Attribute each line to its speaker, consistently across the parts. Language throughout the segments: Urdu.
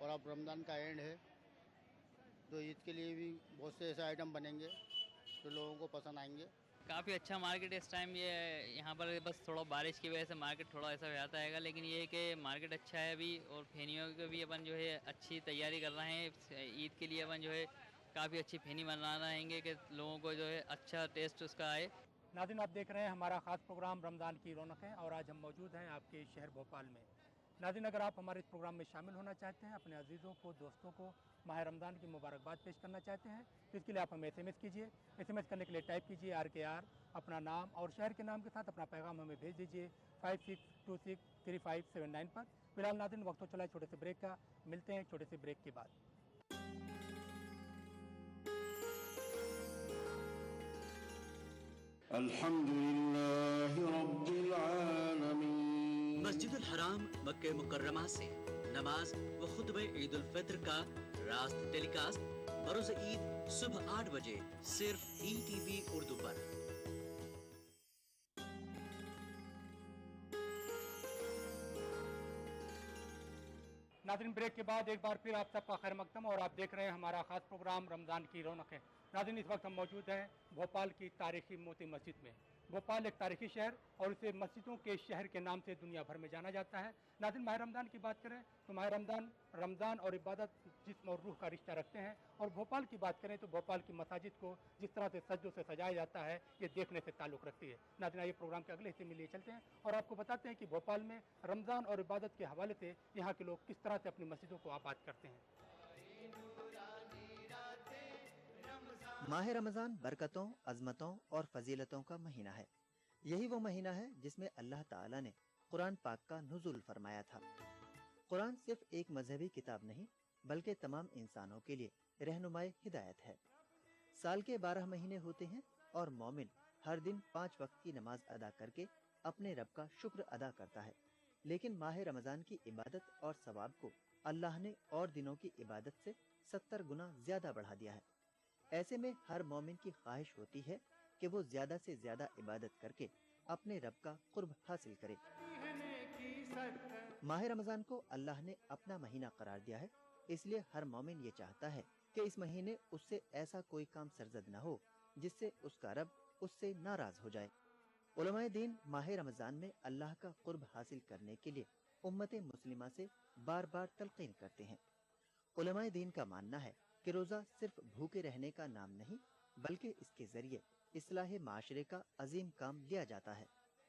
Speaker 1: اور اب رمضان کا اینڈ ہے تو عید کے لیے بھی بہت سے ایسے آئٹم بنیں گے جو لوگوں کو پسند آئیں گے.
Speaker 2: کافی اچھا مارکیٹ اس ٹائم یہ یہاں پر بس تھوڑا بارش کی وجہ سے مارکیٹ تھوڑا ایسا ہو جاتا ہے گا، لیکن یہ ہے کہ مارکیٹ اچھا ہے ابھی، اور پھینیوں کی بھی اپن جو ہے اچھی تیاری کر رہے ہیں. عید کے لیے اپن جو ہے کافی اچھی پھینی بنا رہے ہیں کہ لوگوں کو جو ہے اچھا ٹیسٹ اس کا آئے.
Speaker 3: ناظرین، آپ دیکھ رہے ہیں ہمارا خاص پروگرام رمضان کی رونقیں، اور آج ہم موجود ہیں آپ کے شہر بھوپال میں. ناظرین، اگر آپ ہمارے اس پروگرام میں شامل ہونا چاہتے ہیں، اپنے عزیزوں کو، دوستوں کو ماہ رمضان کی مبارکباد پیش کرنا چاہتے ہیں، تو اس کے لیے آپ ہمیں SMS کیجئے. SMS کرنے کے لیے ٹائپ کیجئے RKR، اپنا نام اور شہر کے نام کے ساتھ اپنا پیغام ہمیں بھیج دیجئے 56263579 پر. فی الحال ناظرین، وقت تو چلا ہے چھوٹے سے بریک کا. ملتے ہیں چھوٹے سے بریک کے بعد.
Speaker 4: الحمد للہ رب العالمین.
Speaker 5: مسجد الحرام مکہ مکرمہ سے نماز و خطبہ عید الفطر کا راست ٹیلی کاسٹ بروز عید صبح 8 بجے صرف ETV اردو پر.
Speaker 3: ناظرین، بریک کے بعد ایک بار پھر آپ سب کا خیر مقدم، اور آپ دیکھ رہے ہیں ہمارا خاص پروگرام رمضان کی رونقیں. ناظرین، اس وقت ہم موجود ہیں بھوپال کی تاریخی موتی مسجد میں. بھوپال ایک تاریخی شہر اور اسے مسجدوں کے شہر کے نام سے دنیا بھر میں جانا جاتا ہے. ناظرین، ماہ رمضان کی بات کریں تو ماہ رمضان اور عبادت جسم اور روح کا رشتہ رکھتے ہیں. اور بھوپال کی بات کریں تو بھوپال کی مساجد کو جس طرح سے سجدوں سے سجایا جاتا ہے، یہ دیکھنے سے تعلق رکھتی ہے. ناظرین، یہ پروگرام کے اگلے حصے میں لیے چلتے ہیں اور آپ کو بتاتے ہیں کہ بھوپال میں رمضان اور عبادت کے حوالے سے یہاں کے لوگ کس طرح سے اپنی مسجدوں کو آباد کرتے ہیں.
Speaker 6: ماہ رمضان برکتوں، عظمتوں اور فضیلتوں کا مہینہ ہے. یہی وہ مہینہ ہے جس میں اللہ تعالیٰ نے قرآن پاک کا نزول فرمایا تھا. قرآن صرف ایک مذہبی کتاب نہیں بلکہ تمام انسانوں کے لیے رہنمائے ہدایت ہے. سال کے 12 مہینے ہوتے ہیں اور مومن ہر دن 5 وقت کی نماز ادا کر کے اپنے رب کا شکر ادا کرتا ہے. لیکن ماہ رمضان کی عبادت اور ثواب کو اللہ نے اور دنوں کی عبادت سے 70 گنا زیادہ بڑھا دیا ہے. ایسے میں ہر مومن کی خواہش ہوتی ہے کہ وہ زیادہ سے زیادہ عبادت کر کے اپنے رب کا قرب حاصل کرے. ماہ رمضان کو اللہ نے اپنا مہینہ قرار دیا ہے، اس لیے ہر مومن یہ چاہتا ہے کہ اس مہینے اس سے ایسا کوئی کام سرزد نہ ہو جس سے اس کا رب اس سے ناراض ہو جائے. علماء دین ماہ رمضان میں اللہ کا قرب حاصل کرنے کے لیے امت مسلمہ سے بار بار تلقین کرتے ہیں. علماء دین کا ماننا ہے کہ روزہ صرف بھوکے رہنے کا نام نہیں بلکہ اس کے ذریعے اصلاح معاشرے کا عظیم کام لیا جاتا ہے.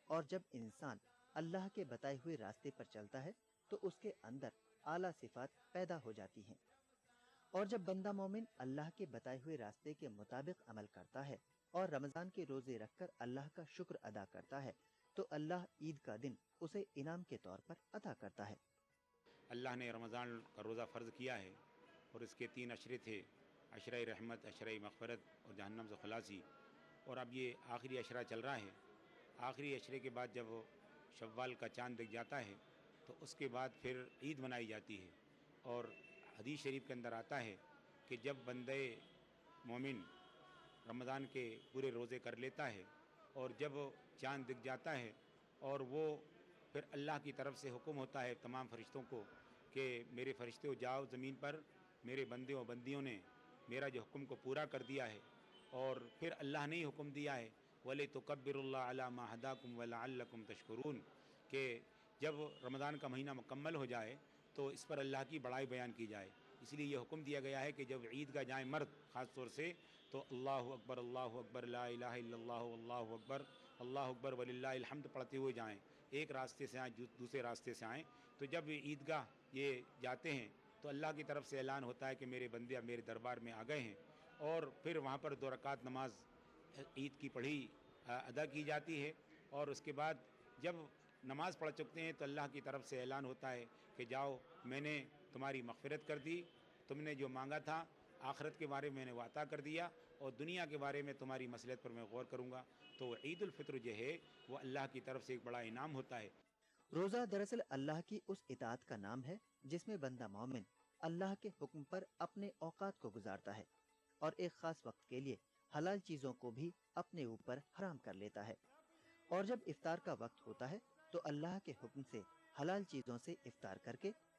Speaker 6: اور جب انسان اللہ کے بتائے ہوئے راستے پر چلتا ہے تو اس کے اندر اعلیٰ صفات پیدا ہو جاتی ہیں. اور جب بندہ مومن اللہ کے بتائے ہوئے راستے کے مطابق عمل کرتا ہے اور رمضان کے روزے رکھ کر اللہ کا شکر ادا کرتا ہے تو اللہ عید کا دن اسے انعام کے طور پر عطا کرتا ہے.
Speaker 7: اللہ نے رمضان کا روزہ فرض کیا ہے اور اس کے 3 عشرے تھے: عشرہ رحمت، عشرہ مغفرت اور جہنم سے خلاصی. اور اب یہ آخری عشرہ چل رہا ہے. آخری عشرے کے بعد جب شوال کا چاند دکھ جاتا ہے تو اس کے بعد پھر عید منائی جاتی ہے. اور حدیث شریف کے اندر آتا ہے کہ جب بندے مومن رمضان کے پورے روزے کر لیتا ہے اور جب چاند دکھ جاتا ہے اور وہ پھر اللہ کی طرف سے حکم ہوتا ہے تمام فرشتوں کو کہ میرے فرشتوں جاؤ زمین پر، میرے بندے و بندیوں نے میرا جو حکم کو پورا کر دیا ہے. اور پھر اللہ نے ہی حکم دیا ہے وَلِتُكَبِّرُوا اللَّهَ عَلَىٰ مَا هَدَاكُمْ وَلَعَلَّكُمْ تَشْكُرُونَ کہ جب رمضان کا مہینہ مکمل ہو جائے تو اس پر اللہ کی بڑائی بیان کی جائے. اس لیے یہ حکم دیا گیا ہے کہ جب عید گاہ جائیں مرد خاص طور سے تو اللہ اکبر لا الہ الا اللہ اللہ اکبر اللہ اکبر وللہ الحمد پڑھتے ہوئے جائیں. ایک راستے سے آئیں دوسرے راستے سے آئیں. تو جب عید گاہ یہ جاتے ہیں تو اللہ کی طرف سے اعلان ہوتا ہے کہ میرے بندے اب میرے دربار میں آ گئے ہیں. اور پھر وہاں پر 2 رکعت نماز عید کی پڑھی ادا کی جاتی ہے. اور اس کے بعد جب نماز پڑھ چکتے ہیں تو اللہ کی طرف سے اعلان ہوتا ہے کہ جاؤ میں نے تمہاری مغفرت کر دی، تم نے جو مانگا تھا آخرت کے بارے میں نے وہ عطا کر دیا اور دنیا کے بارے میں تمہاری مصلحت پر میں غور کروں گا. تو عید الفطر جو ہے وہ اللہ کی طرف سے ایک بڑا انعام ہوتا ہے.
Speaker 6: روزہ دراصل اللہ کی اس اطاعت کا نام ہے جس میں بندہ مومن اللہ کے حکم پر اپنے اوقات کو گزارتا ہے اور ایک خاص وقت کے لیے حلال چیزوں کو بھی اپنے اوپر حرام کر لیتا ہے. اور جب افطار کا وقت ہوتا ہے تو اللہ کے حکم سے حلال چیزوں سے افطار کر کے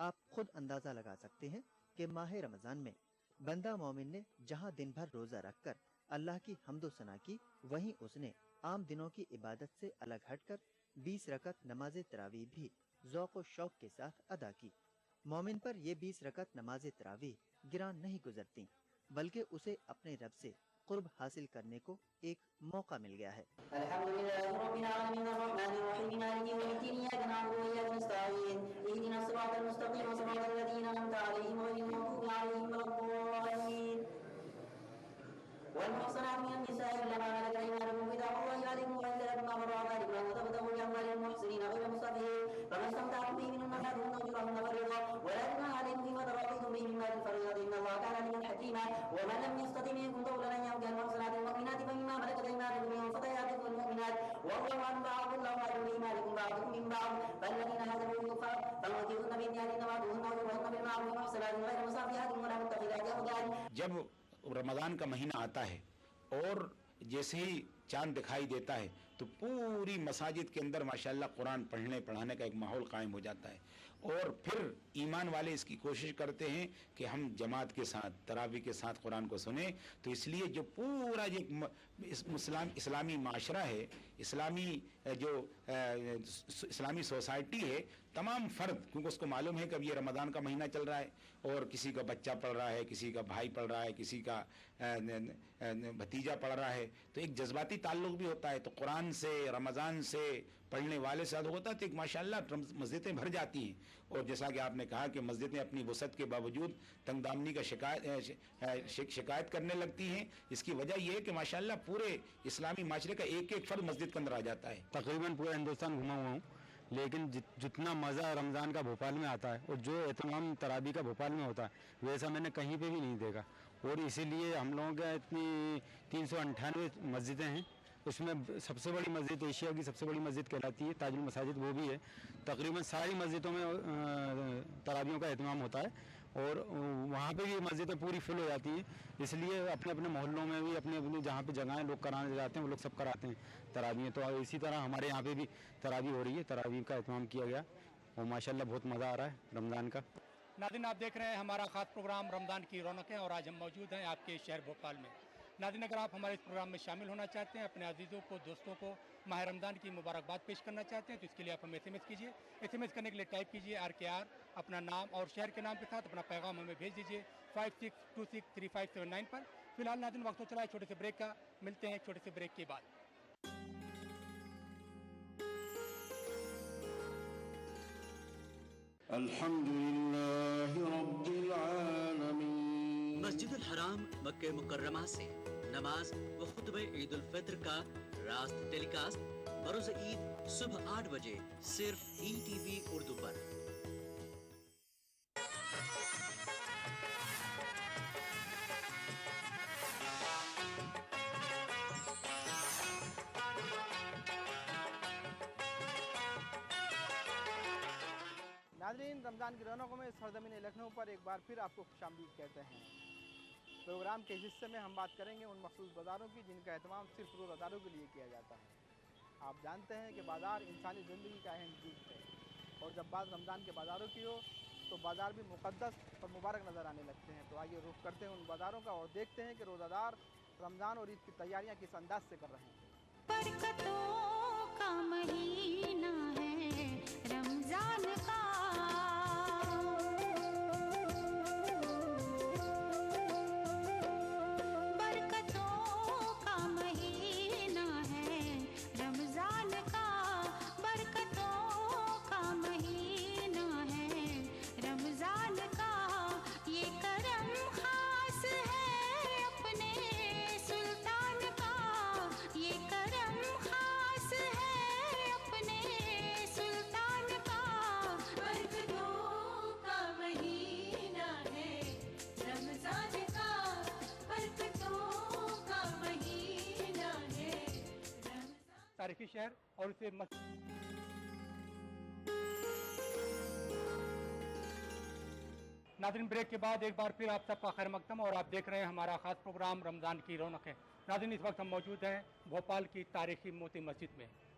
Speaker 6: آپ خود اندازہ لگا سکتے ہیں کہ ماہ رمضان میں بندہ مومن نے جہاں دن بھر روزہ رکھ کر اللہ کی حمد و ثنا کی، وہیں اس نے عام دنوں کی عبادت سے الگ ہٹ کر 20 رکعت نماز تراویح بھی ذوق و شوق کے ساتھ ادا کی۔ مومن پر یہ 20 رکعت نماز تراویح گران نہیں گزرتی، بلکہ اسے اپنے رب سے قرب حاصل کرنے کو ایک موقع مل گیا ہے۔
Speaker 8: الحمدللہ رب العالمین الرحمن الرحیم مالک یوم الدین ایاک نعبد و ایاک نستعین اهدنا الصراط المستقیم صراط الذین انعمت علیہم غیر المغضوب علیہم ولا الضالین والمحصنات من النساء إلا ما ملكت أيمانكم كتاب الله عليكم وإن لكم ما وراء ذلك وأن تبتغوا بأموال المحسنين غير مسافرين فما استمتعتم به منهن فآتوهن أجورهن فريضة ولا جناح عليكم فيما تراضيتم به من مال الفريضة إن الله كان عليما حكيما ومن لم يستطع منكم طولا أن ينكح المحصنات المؤمنات فمما ملكت أيمانكم من فتياتكم المؤمنات والله أعلم بإيمانكم بعضكم من بعض فالذين هاجروا الكفار فموجوهن بإذن وعدوهن وجوهن بالمعروف محصنات غير مسافحات ولا متخذات أخدان۔
Speaker 7: جب رمضان کا مہینہ آتا ہے اور جیسے ہی چاند دکھائی دیتا ہے تو پوری مساجد کے اندر ماشاءاللہ قرآن پڑھنے پڑھانے کا ایک ماحول قائم ہو جاتا ہے، اور پھر ایمان والے اس کی کوشش کرتے ہیں کہ ہم جماعت کے ساتھ تراویح کے ساتھ قرآن کو سنیں۔ تو اس لیے جو پورا اسلامی معاشرہ ہے، اسلامی سوسائٹی ہے، تمام فرد، کیونکہ اس کو معلوم ہے کہ اب یہ رمضان کا مہینہ چل رہا ہے اور کسی کا بچہ پڑھ رہا ہے، کسی کا بھائی پڑھ رہا ہے، کسی کا بھتیجا پڑھ رہا ہے، تو ایک جذباتی تعلق بھی ہوتا ہے۔ تو قرآن سے، رمضان سے پڑھنے والے سے ہوتا ہے تو ایک ماشاءاللہ مسجدیں بھر جاتی ہیں۔ اور جیسا کہ آپ نے کہا کہ مسجدیں اپنی وسعت کے باوجود تنگ دامنی کا شکایت کرنے لگتی ہیں، اس کی وجہ یہ ہے کہ ماشاءاللہ پورے اسلامی معاشرے کا ایک ایک فرد مسجد کے اندر آ جاتا ہے۔
Speaker 9: تقریباً پورا ہندوستان گھما ہوا ہوں، لیکن جتنا مزہ رمضان کا بھوپال میں آتا ہے اور جو اہتمام تراویح کا بھوپال میں ہوتا ہے ویسا میں نے کہیں پہ بھی نہیں دیکھا۔ اور اسی لیے ہم لوگوں کے اتنی 398 مسجدیں ہیں، اس میں سب سے بڑی مسجد ایشیا کی سب سے بڑی مسجد کہلاتی ہے تاج المساجد، وہ بھی ہے۔ تقریباً ساری مسجدوں میں تراویحوں کا اہتمام ہوتا ہے اور وہاں پہ بھی مسجدیں پوری فل ہو جاتی ہیں، اس لیے اپنے اپنے محلوں میں بھی اپنے جہاں پہ جگہیں لوگ کرانے جاتے ہیں وہ لوگ سب کراتے ہیں تراویح۔ تو اسی طرح ہمارے یہاں پہ بھی تراویح ہو رہی ہے، تراویح کا اہتمام کیا گیا اور ماشاءاللہ بہت مزہ آ رہا ہے رمضان کا۔
Speaker 3: ناظرین، آپ دیکھ رہے ہیں ہمارا خاص پروگرام رمضان کی رونقیں، اور آج ہم موجود ہیں آپ کے شہر بھوپال میں۔ ناظرین، اگر آپ ہمارے اس پروگرام میں شامل ہونا چاہتے ہیں، اپنے عزیزوں کو، دوستوں کو ماہ رمضان کی مبارکباد پیش کرنا چاہتے ہیں، تو اس کے لیے آپ ہمیں SMS کیجیے۔ SMS کرنے کے لیے ٹائپ کیجیے RKR، اپنا نام اور شہر کے نام کے ساتھ اپنا پیغام ہمیں بھیج دیجیے 56263579 پر۔ فی الحال ناظرین، وقت ہو چلا ہے چھوٹے سے بریک کا، ملتے ہیں چھوٹے سے بریک کے بعد۔
Speaker 10: الحمدللہ رب العالمین۔
Speaker 5: مسجد الحرام مکہ مکرمہ سے نماز و خطبہ عید الفطر کا راست ٹیلی کاسٹ بروز عید صبح 8 بجے صرف ETV اردو پر۔
Speaker 11: ناظرین، رمضان کی رونقوں میں سرزمین لکھنؤ پر ایک بار پھر آپ کو خوش آمدید کہتے ہیں۔ پروگرام کے حصے میں ہم بات کریں گے ان مخصوص بازاروں کی جن کا اہتمام صرف روزہ داروں کے لیے کیا جاتا ہے۔ آپ جانتے ہیں کہ بازار انسانی زندگی کا اہم جز ہے، اور جب بات رمضان کے بازاروں کی ہو تو بازار بھی مقدس اور مبارک نظر آنے لگتے ہیں۔ تو آئیے رخ کرتے ہیں ان بازاروں کا اور دیکھتے ہیں کہ روزہ دار رمضان اور عید کی تیاریاں کس انداز سے کر رہے ہیں۔
Speaker 12: برکتوں کا مہینہ ہے رمضان کا،
Speaker 3: تاریخی شہر اور اسے ناظرین، بریک کے بعد ایک بار پھر آپ سب کا خیر مقدم، اور آپ دیکھ رہے ہیں ہمارا خاص پروگرام رمضان کی رونقیں۔ ناظرین، اس وقت ہم موجود ہیں بھوپال کی تاریخی موتی مسجد میں۔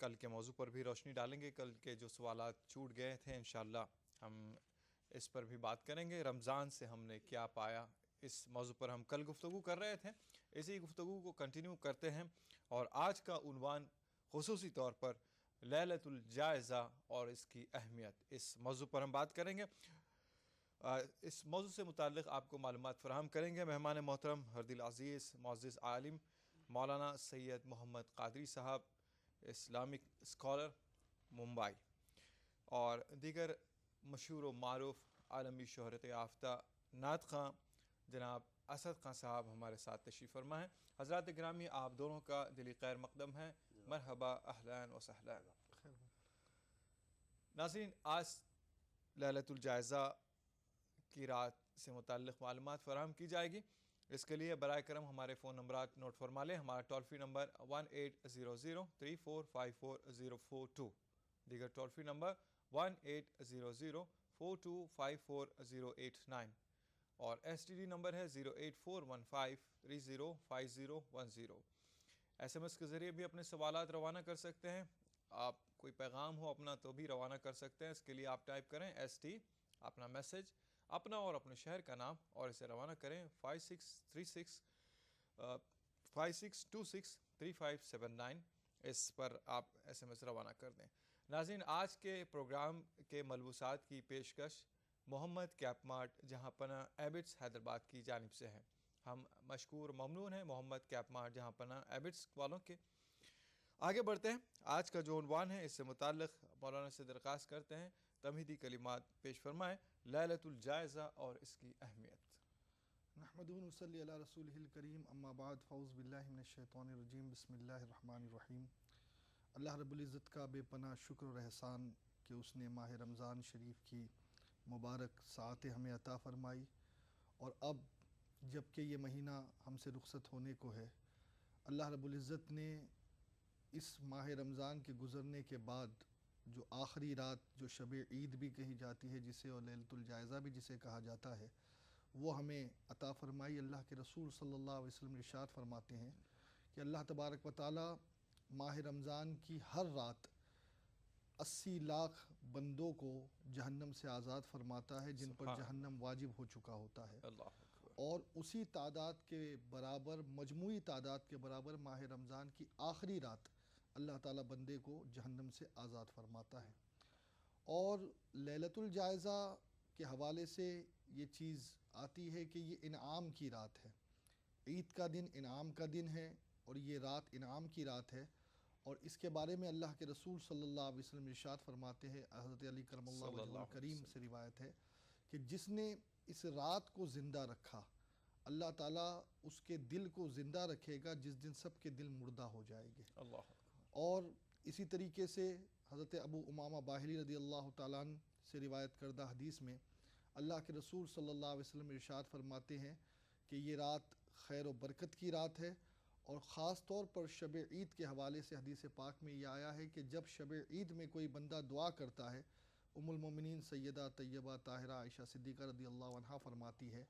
Speaker 13: کل کے موضوع پر بھی روشنی ڈالیں گے. کل کے جو سوالات چھوٹ گئے تھے انشاءاللہ ہم اس پر بھی بات کریں گے. رمضان سے ہم نے کیا پایا، اس موضوع پر ہم کل گفتگو کر رہے تھے. اسی گفتگو کو کنٹینیو کرتے ہیں اور آج کا عنوان خصوصی طور پر لیلۃ الجائزہ اور اس کی اہمیت، اس موضوع پر ہم بات کریں گے. اس موضوع سے متعلق آپ کو معلومات فراہم کریں گے مہمان محترم ہردل العزیز معزز عالم مولانا سید محمد قادری صاحب، اسلامک اسکالر ممبئی، اور دیگر مشہور و معروف عالمی شہرت یافتہ نعت خواں جناب اسد خان صاحب ہمارے ساتھ تشریف فرما ہیں. حضرات گرامی، آپ دونوں کا دلی خیر مقدم ہے. مرحبا، اہلاً و سہلاً. ناظرین، آج لیلۃ الجائزہ کی رات سے متعلق معلومات فراہم کی جائے گی. اس کے لیے برائے کرم ہمارے فون نمبرات نوٹ فرما لیں. ہمارا ٹول فری نمبر 180034540442، دیگر ٹول فری نمبر 180042544089 اور STD نمبر ہے 08415305010. SMS کے ذریعے بھی اپنے سوالات روانہ کر سکتے ہیں. آپ کوئی پیغام ہو اپنا تو بھی روانہ کر سکتے ہیں. اس کے لیے آپ ٹائپ کریں ST، اپنا میسج، اپنا اور اپنے شہر کا نام، اور اسے روانہ کریں 56263579. اس پر آپ SMS روانہ کر دیں. ناظرین، آج کے پروگرام کے ملبوسات کی پیشکش محمد کیپ مارٹ جہاں پناہ ایبٹس حیدرآباد کی جانب سے ہے. ہم مشکور ممنون ہیں محمد کیپ مارٹ جہاں پناہ ایبٹس والوں کے. آگے بڑھتے ہیں. آج کا جو عنوان ہے اس سے متعلق مولانا سے درخواست کرتے ہیں تمہیدی کلمات پیش فرمائیں. لیلۃ الجائزہ اور اس کی اہمیت.
Speaker 1: نحمدہ و نصلی علی رسولہ الکریم، اما بعد، فاعوذ باللہ من الشیطان الرجیم، بسم اللہ الرحمن الرحیم. اللہ رب العزت کا بے پناہ شکر و احسان کہ اس نے ماہ رمضان شریف کی مبارک ساعتیں ہمیں عطا فرمائی، اور اب جب کہ یہ مہینہ ہم سے رخصت ہونے کو ہے، اللہ رب العزت نے اس ماہ رمضان کے گزرنے کے بعد جو آخری رات، جو شب عید بھی کہی جاتی ہے جسے، اور لیلۃ الجائزہ بھی جسے کہا جاتا ہے، وہ ہمیں عطا فرمائی. اللہ کے رسول صلی اللہ علیہ وسلم ارشاد فرماتے ہیں کہ اللہ تبارک و تعالی ماہ رمضان کی ہر رات 80 لاکھ بندوں کو جہنم سے آزاد فرماتا ہے جن پر جہنم واجب ہو چکا ہوتا ہے، اور اسی تعداد کے برابر، مجموعی تعداد کے برابر ماہ رمضان کی آخری رات اللہ تعالیٰ بندے کو جہنم سے آزاد فرماتا ہے. اور لیلۃ الجائزہ کے حوالے سے یہ چیز آتی ہے کہ یہ انعام کی رات ہے. عید کا دن انعام کا دن ہے اور یہ رات انعام کی رات ہے. اور اس کے بارے میں اللہ کے رسول صلی اللہ علیہ وسلم ارشاد فرماتے ہیں، حضرت علی کرم اللہ وجہہ الکریم سے روایت ہے کہ جس نے اس رات کو زندہ رکھا، اللہ تعالیٰ اس کے دل کو زندہ رکھے گا جس دن سب کے دل مردہ ہو جائیں گے. اور اسی طریقے سے حضرت ابو امامہ باہلی رضی اللہ تعالیٰ عنہ سے روایت کردہ حدیث میں اللہ کے رسول صلی اللہ علیہ وسلم ارشاد فرماتے ہیں کہ یہ رات خیر و برکت کی رات ہے. اور خاص طور پر شب عید کے حوالے سے حدیث پاک میں یہ آیا ہے کہ جب شب عید میں کوئی بندہ دعا کرتا ہے، ام المومنین سیدہ طیبہ طاہرہ عائشہ صدیقہ رضی اللہ عنہا فرماتی ہے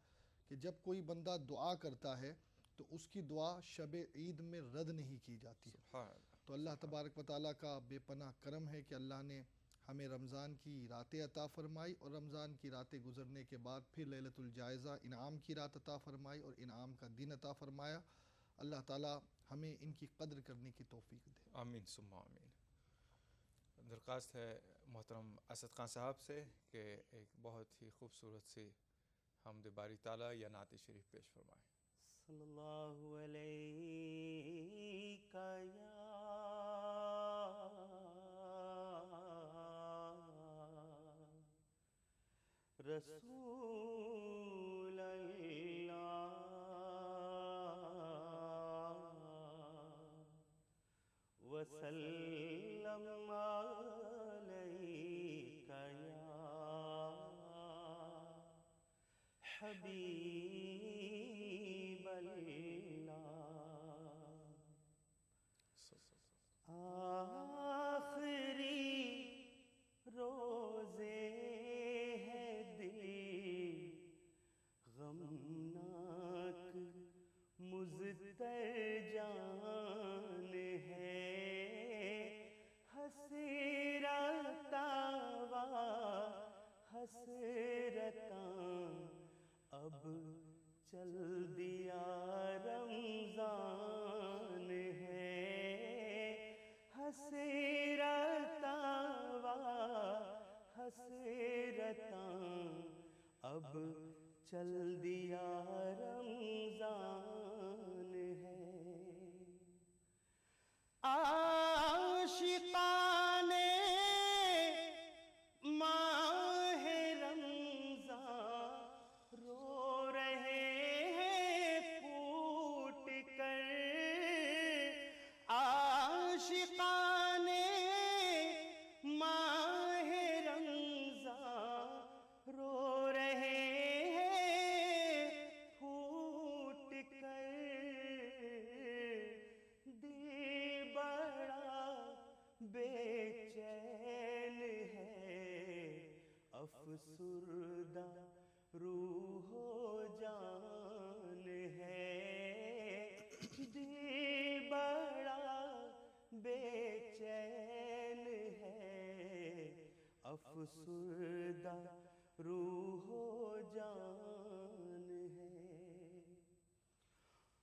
Speaker 1: کہ جب کوئی بندہ دعا کرتا ہے تو اس کی دعا شب عید میں رد نہیں کی جاتی. تو اللہ تبارک و تعالیٰ کا بے پناہ کرم ہے کہ اللہ نے ہمیں رمضان کی راتیں عطا فرمائی، اور رمضان کی راتیں گزرنے کے بعد پھر لیلۃ الجائزہ انعام کی رات عطا فرمائی اور انعام کا دن عطا فرمایا. اللہ تعالیٰ ہمیں ان کی قدر کرنے کی توفیق دے.
Speaker 13: آمین ثم آمین. درخواست ہے محترم اسد خان صاحب سے کہ ایک بہت ہی خوبصورت سی حمد باری تعالیٰ یا نعت شریف پیش فرمائیں.
Speaker 14: صلی اللہ علیہ یا رسول اللہ وسلم علیک یا حبیب اللہ. آخری روزے ہے دل غمناک مضطر جان ہے، چل دیا رمضان ہے عاشقان ماہ رمضان رو رہے ہیں پھوٹ کر عاشقان ماہ رمضان رو رہے ہیں پھوٹ کر دل بڑا بے چین ہے افسردہ روح و جان ہے دل بڑا بے چین ہے افسردہ روح و جان ہے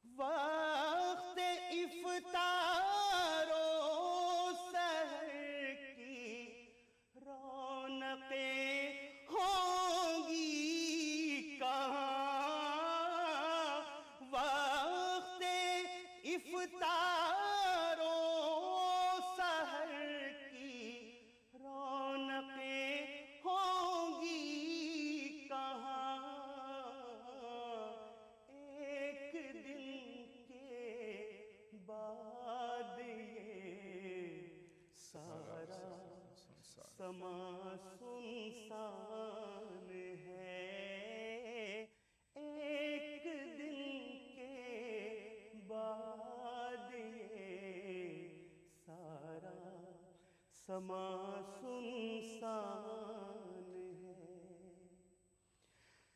Speaker 14: وقت افطار و سحر کی رونقیں ہوں گی کہاں وقت افطار و سحر کی رونقیں ہوں گی کہاں ایک دن کے بعد یہ سارا سما سنسان ہے ایک دن کے بعد یہ سارا سما سنسان ہے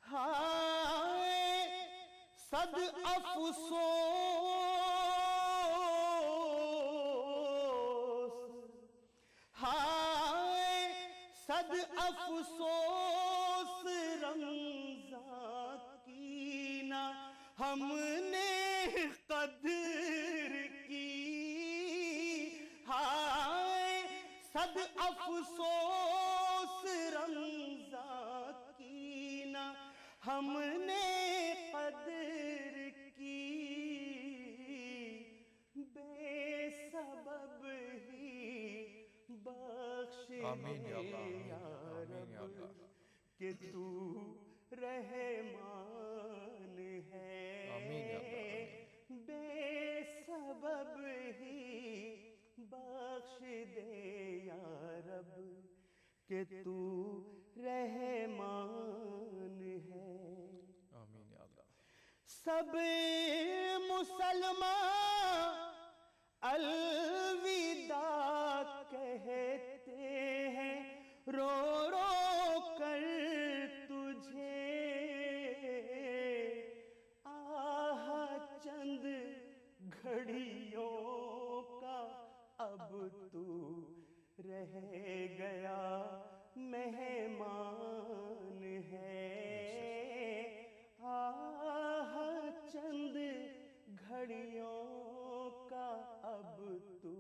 Speaker 14: ہائے صد افسوس ہائے صد افسوس رمضان کی نہ ہم نے قدر کی ہائے صد افسوس رمضان کی نہ ہم نے قدر کی بے سبب ہی بخش
Speaker 13: آمین یا اللہ،
Speaker 14: یا
Speaker 13: آمین یا
Speaker 14: رب
Speaker 13: اللہ۔
Speaker 14: کہ تو رحمان ہے
Speaker 13: آمین یا اللہ،
Speaker 14: بے سبب ہی بخش دے یا رب کہ تو رحمان ہے
Speaker 13: آمین یا اللہ۔
Speaker 14: سب مسلمان الوداع کہتے ہیں رو رو کر تجھے آہ چند گھڑیوں کا اب تو رہ گیا مہمان ہے آہ چند گھڑیوں کا اب تو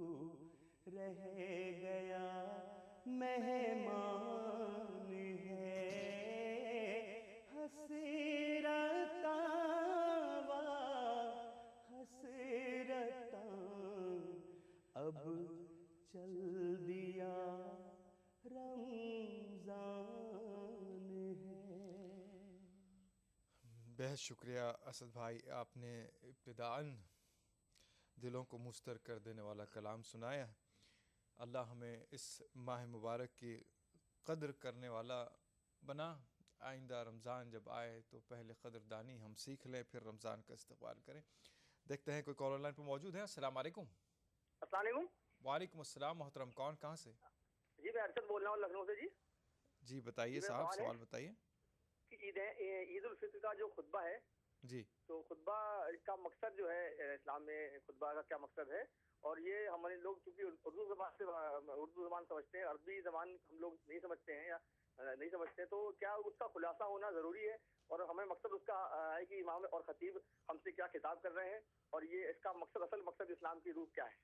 Speaker 14: رہ گیا مہمان ہے حسرتاں حسرتاں اب چل دیا رمضان ہے۔
Speaker 13: بہت شکریہ اسد بھائی، آپ نے ابتداً دلوں کو مستر کر دینے والا کلام سنایا۔ اللہ ہمیں اس ماہ مبارک کی قدر کرنے والا بنا، آئندہ رمضان جب آئے تو پہلے قدردانی ہم سیکھ لیں، پھر رمضان کا استقبال کریں۔ دیکھتے ہیں کوئی کال آن لائن پہ موجود ہے۔ السلام علیکم۔
Speaker 2: السلام علیکم۔
Speaker 13: وعلیکم السلام محترم، کون کہاں سے؟
Speaker 2: جی میں ارشد بول رہا ہوں لکھنؤ سے۔ جی
Speaker 13: جی بتائیے صاحب، سوال بتائیے۔
Speaker 2: عید الفطر کا جو خطبہ ہے،
Speaker 13: جی
Speaker 2: تو خطبہ کا مقصد جو ہے اسلام میں خطبہ کا کیا مقصد ہے، اور یہ ہمارے لوگ چونکہ اردو زبان سمجھتے ہیں، عربی زبان ہم لوگ نہیں سمجھتے ہیں یا نہیں سمجھتے، تو کیا اس کا خلاصہ ہونا ضروری ہے، اور ہمیں مقصد اس کا ہے کہ امام اور خطیب ہم سے کیا خطاب کر رہے ہیں، اور یہ اس کا مقصد اصل مقصد اسلام کی روح کیا ہے؟